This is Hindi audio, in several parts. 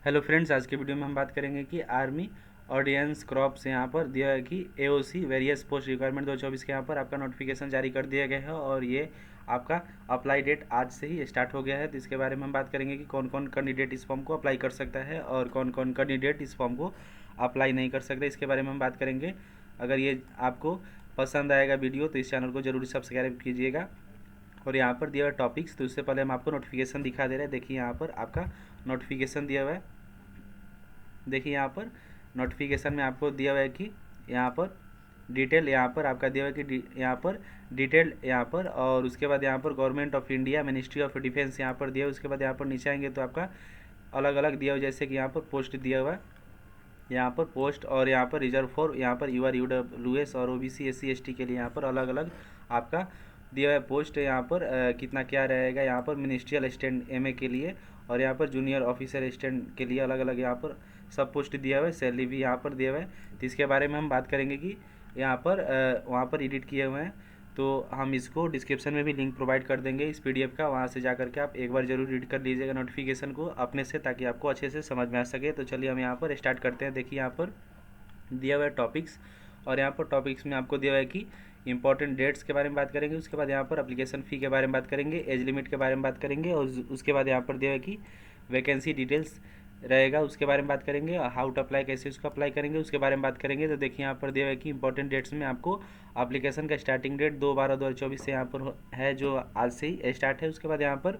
हेलो फ्रेंड्स, आज के वीडियो में हम बात करेंगे कि आर्मी ऑर्डिनेंस क्रॉप्स यहाँ पर दिया है कि एओसी वेरियस पोस्ट रिक्वायरमेंट 2024 के यहाँ पर आपका नोटिफिकेशन जारी कर दिया गया है और ये आपका अप्लाई डेट आज से ही स्टार्ट हो गया है। तो इसके बारे में हम बात करेंगे कि कौन कौन कैंडिडेट इस फॉर्म को अप्लाई कर सकता है और कौन कौन कैंडिडेट इस फॉर्म को अप्लाई नहीं कर सकते। इसके बारे में हम बात करेंगे। अगर ये आपको पसंद आएगा वीडियो तो इस चैनल को जरूर सब्सक्राइब कीजिएगा। और यहाँ पर दिया हुआ टॉपिक्स, तो उससे पहले हम आपको नोटिफिकेशन दिखा दे रहे हैं। देखिए यहाँ पर आपका नोटिफिकेशन दिया हुआ है। देखिए यहाँ पर नोटिफिकेशन में आपको दिया हुआ है कि यहाँ पर डिटेल यहाँ पर आपका दिया हुआ है कि यहाँ पर डिटेल यहाँ पर, और उसके बाद यहाँ पर government of India ministry of defence यहाँ पर दिया हुआ है। उसके बाद यहाँ पर नीचे आएंगे तो आपका अलग अलग दिया हुआ, जैसे कि यहाँ पर पोस्ट दिया हुआ है, यहाँ पर पोस्ट, और यहाँ पर रिजर्व फॉर यहाँ पर UR/UWS और OBC SC ST के लिए यहाँ पर अलग अलग आपका दिया हुआ है पोस्ट। यहाँ पर कितना क्या रहेगा, यहाँ पर मिनिस्ट्रियल असिस्टेंट MA के लिए, और यहाँ पर जूनियर ऑफिसर असिस्टेंट के लिए अलग अलग यहाँ पर सब पोस्ट दिया हुआ है। सैलरी भी यहाँ पर दिया हुआ है। तो इसके बारे में हम बात करेंगे कि यहाँ पर वहाँ पर एडिट किए हुए हैं, तो हम इसको डिस्क्रिप्शन में भी लिंक प्रोवाइड कर देंगे इस PDF का। वहाँ से जा करके आप एक बार जरूर रीड कर लीजिएगा नोटिफिकेशन को अपने से, ताकि आपको अच्छे से समझ में आ सके। तो चलिए हम यहाँ पर स्टार्ट करते हैं। देखिए यहाँ पर दिया हुआ है टॉपिक्स, और यहाँ पर टॉपिक्स में आपको दिया हुआ है कि इंपॉर्टेंट डेट्स के बारे में बात करेंगे। उसके बाद यहाँ पर एप्लीकेशन फ़ी के बारे में बात करेंगे, एज लिमिट के बारे में बात करेंगे, और उसके बाद यहाँ पर दिया हुआ है कि वैकेंसी डिटेल्स रहेगा, उसके बारे में बात करेंगे। हाउ टू अप्लाई, कैसे उसको अप्लाई करेंगे, उसके बारे में बात करेंगे। तो देखिए यहाँ पर दिया हुआ है कि इंपॉर्टेंट डेट्स में आपको एप्लीकेशन का स्टार्टिंग डेट 2/12/2024 से यहाँ पर है, जो आज से ही स्टार्ट है। उसके बाद यहाँ पर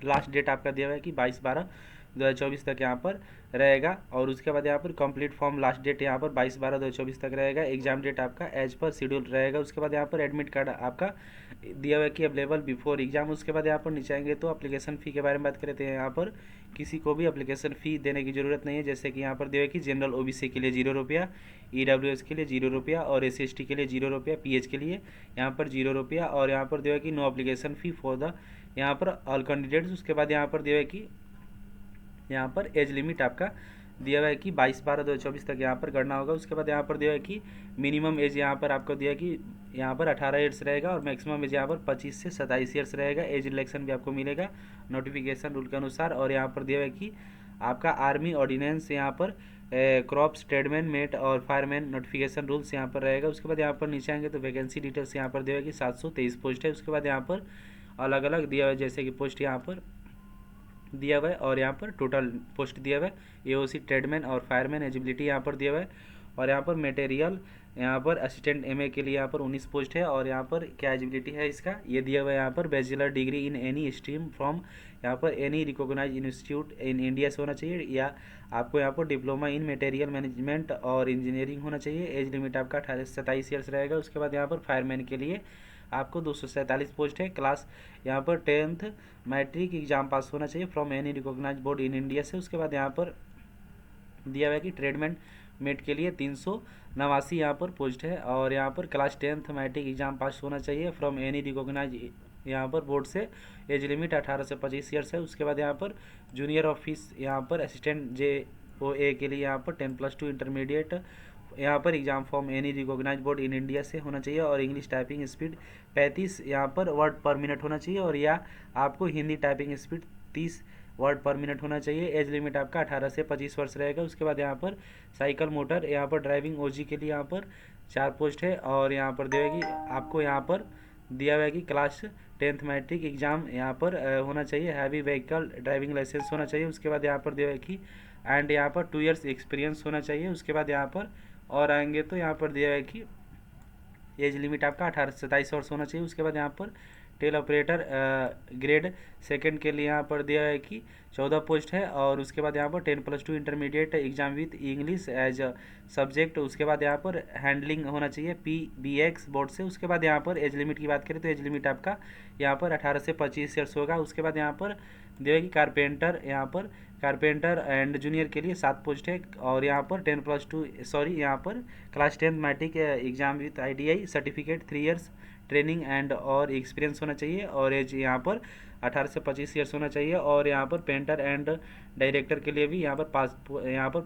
लास्ट डेट आपका दिया हुआ है कि 22/12/2024 तक यहाँ पर रहेगा, और उसके बाद यहाँ पर कंप्लीट फॉर्म लास्ट डेट यहाँ पर 22/12/2024 तक रहेगा। एग्जाम डेट आपका एज पर शेड्यूल रहेगा। उसके बाद यहाँ पर एडमिट कार्ड आपका दिया हुआ है कि अवेलेबल बिफोर एग्जाम। उसके बाद यहाँ पर नीचे आएंगे तो एप्लीकेशन फ़ी के बारे में बात करें तो यहाँ पर किसी को भी एप्लीकेशन फ़ी देने की ज़रूरत नहीं है। जैसे कि यहाँ पर दिया हुआ है कि जनरल OBC के लिए 0 रुपया, EWS के लिए 0 रुपया, और SC ST के लिए 0 रुपया, PH के लिए यहाँ पर 0 रुपया, और यहाँ पर दिया हुआ है कि no application fee for the यहाँ पर ऑल कैंडिडेट्स। उसके बाद यहाँ पर दिया हुआ है कि यहाँ पर एज लिमिट आपका दिया हुआ है कि 22/12/2024 तक यहाँ पर करना होगा। उसके बाद यहाँ पर दिया हुआ है कि मिनिमम एज यहाँ पर आपको दिया है कि यहाँ पर 18 ईयर्स रहेगा, और मैक्सिमम एज यहाँ पर 25 से 27 ईयर्स रहेगा। एज रिलैक्सेशन भी आपको मिलेगा नोटिफिकेशन रूल के अनुसार। और यहाँ पर दिया हुआ है कि आपका आर्मी ऑर्डिनेंस यहाँ पर क्रॉप्स ट्रेडमैन मेट और फायरमैन नोटिफिकेशन रूल्स यहाँ पर रहेगा। उसके बाद यहाँ पर नीचे आएंगे तो वैकेंसी डिटेल्स यहाँ पर दिया हुआ है कि 723 पोस्ट है। उसके बाद यहाँ पर अलग अलग दिया हुआ है, जैसे कि पोस्ट यहाँ पर दिया हुआ है, और यहाँ पर टोटल पोस्ट दिया हुआ है। AOC ट्रेडमैन और फायरमैन एजिबिलिटी यहाँ पर दिया हुआ है। और यहाँ पर मटेरियल यहाँ पर असिस्टेंट MA के लिए यहाँ पर 19 पोस्ट है। और यहाँ पर क्या एजिबिलिटी है इसका, ये दिया हुआ है यहाँ पर bachelor degree in any stream from यहाँ पर any recognise institute in India से होना चाहिए, या आपको यहाँ पर डिप्लोमा इन मटेरियल मैनेजमेंट और इंजीनियरिंग होना चाहिए। एज लिमिट आपका 28 से 27 ईयर्स रहेगा। उसके बाद यहाँ पर फायरमैन के लिए आपको 247 पोस्ट है। क्लास यहाँ पर 10th मैट्रिक एग्जाम पास होना चाहिए from any recognise board in India से। उसके बाद यहाँ पर दिया हुआ है कि ट्रेडमैन मेट के लिए 389 यहाँ पर पोस्ट है, और यहाँ पर class 10th matric exam pass होना चाहिए फ्रॉम एनी रिकॉग्नाइज यहाँ पर बोर्ड से। एज लिमिट 18 से 25 ईयर्स है। उसके बाद यहाँ पर जूनियर ऑफिस यहाँ पर असिस्टेंट JOA के लिए यहाँ पर 10+2 इंटरमीडिएट यहाँ पर exam form any recognise board in India से होना चाहिए, और इंग्लिश टाइपिंग स्पीड 35 यहाँ पर वर्ड पर मिनट होना चाहिए, और या आपको हिंदी टाइपिंग स्पीड 30 वर्ड पर मिनट होना चाहिए। एज लिमिट आपका 18 से 25 वर्ष रहेगा। उसके बाद यहाँ पर साइकिल मोटर यहाँ पर ड्राइविंग OG के लिए यहाँ पर 4 पोस्ट है, और यहाँ पर देगी आपको यहाँ पर दिया हुआ है कि क्लास 10th मैट्रिक एग्जाम यहाँ पर होना चाहिए। हैवी व्हीकल ड्राइविंग लाइसेंस होना चाहिए। उसके बाद यहाँ पर दिया हुआ है कि एंड यहाँ पर 2 इयर्स एक्सपीरियंस होना चाहिए। उसके बाद यहाँ पर और आएंगे तो यहाँ पर दिया है कि एज लिमिट आपका 18 से 27 वर्ष होना चाहिए। उसके बाद यहाँ पर टेल ऑपरेटर ग्रेड सेकंड के लिए यहाँ पर दिया है कि 14 पोस्ट है, और उसके बाद यहाँ पर 10+2 intermediate exam with English as subject. उसके बाद यहाँ पर हैंडलिंग होना चाहिए PBX बोर्ड से। उसके बाद यहाँ पर एज लिमिट की बात करें तो एज लिमिट आपका यहाँ पर 18 से 25 ईयर्स होगा। उसके बाद यहाँ पर दिया है कि कारपेंटर एंड जूनियर के लिए 7 पोस्ट है, और यहाँ पर 10+2 यहाँ पर class 10 matric exam with ITI certificate 3 years training and और एक्सपीरियंस होना चाहिए, और एज यहाँ पर 18 से 25 ईयर्स होना चाहिए। और यहाँ पर पेंटर एंड डायरेक्टर के लिए भी यहाँ पर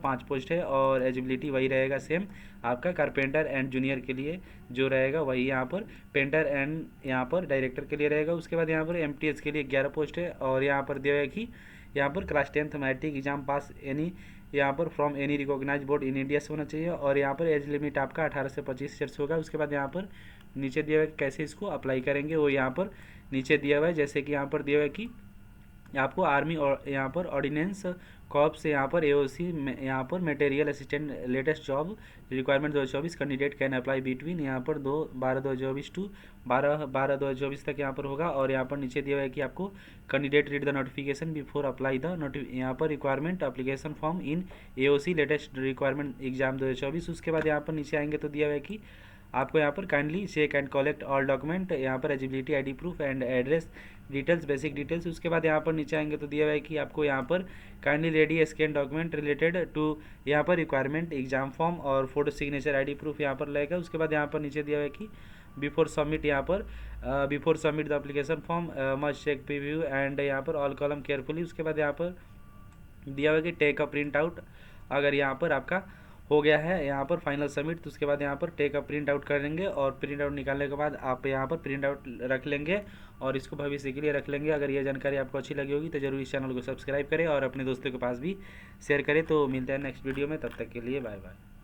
5 पोस्ट है, और एजिबिलिटी वही रहेगा सेम आपका कारपेंटर एंड जूनियर के लिए जो रहेगा वही यहाँ पर पेंटर एंड यहाँ पर डायरेक्टर के लिए रहेगा। उसके बाद यहाँ पर MTS के लिए 11 पोस्ट है, और यहाँ पर दिया है कि यहाँ पर class 10th matric exam pass any यहाँ पर from any recognise board in India से होना चाहिए, और यहाँ पर एज लिमिट आपका 18 से 25 ईयर्स होगा। उसके बाद यहाँ पर नीचे दिया हुआ है कैसे इसको अप्लाई करेंगे, वो यहाँ पर नीचे दिया हुआ है। जैसे कि यहाँ पर दिया हुआ है कि आपको आर्मी और यहाँ पर ऑर्डिनेंस कॉर्प्स से यहाँ पर एओसी यहाँ पर material assistant latest job requirement 2024 candidate can apply between यहाँ पर 2/12/2024 टू 12/12/2024 तक यहाँ पर होगा। और यहाँ पर नीचे दिया हुआ है कि आपको candidate read the notification before apply the यहाँ पर requirement application form in AOC latest requirement exam 2024। उसके बाद यहाँ पर नीचे आएंगे तो दिया हुआ है कि आपको यहाँ पर kindly check and collect all document, यहाँ पर eligibility ID proof and address details basic details. उसके बाद यहाँ पर नीचे आएंगे तो दिया हुआ है कि आपको यहाँ पर kindly ready scan document related to यहाँ पर रिक्वायरमेंट एग्जाम फॉर्म और फोटो सिग्नेचर आईडी प्रूफ यहाँ पर लगेगा। उसके बाद यहाँ पर नीचे दिया हुआ है कि बिफोर सबमिट यहाँ पर before submit the application form must check preview and यहाँ पर ऑल कॉलम केयरफुली। उसके बाद यहाँ पर दिया हुआ है कि टेक अ प्रिंट आउट, अगर यहाँ पर आपका हो गया है यहाँ पर फाइनल सबमिट तो उसके बाद यहाँ पर टेक अ प्रिंट आउट करेंगे, और प्रिंट आउट निकालने के बाद आप यहाँ पर प्रिंट आउट रख लेंगे और इसको भविष्य के लिए रख लेंगे। अगर ये जानकारी आपको अच्छी लगी होगी तो जरूर इस चैनल को सब्सक्राइब करें और अपने दोस्तों के पास भी शेयर करें। तो मिलते हैं नेक्स्ट वीडियो में, तब तक के लिए बाय बाय।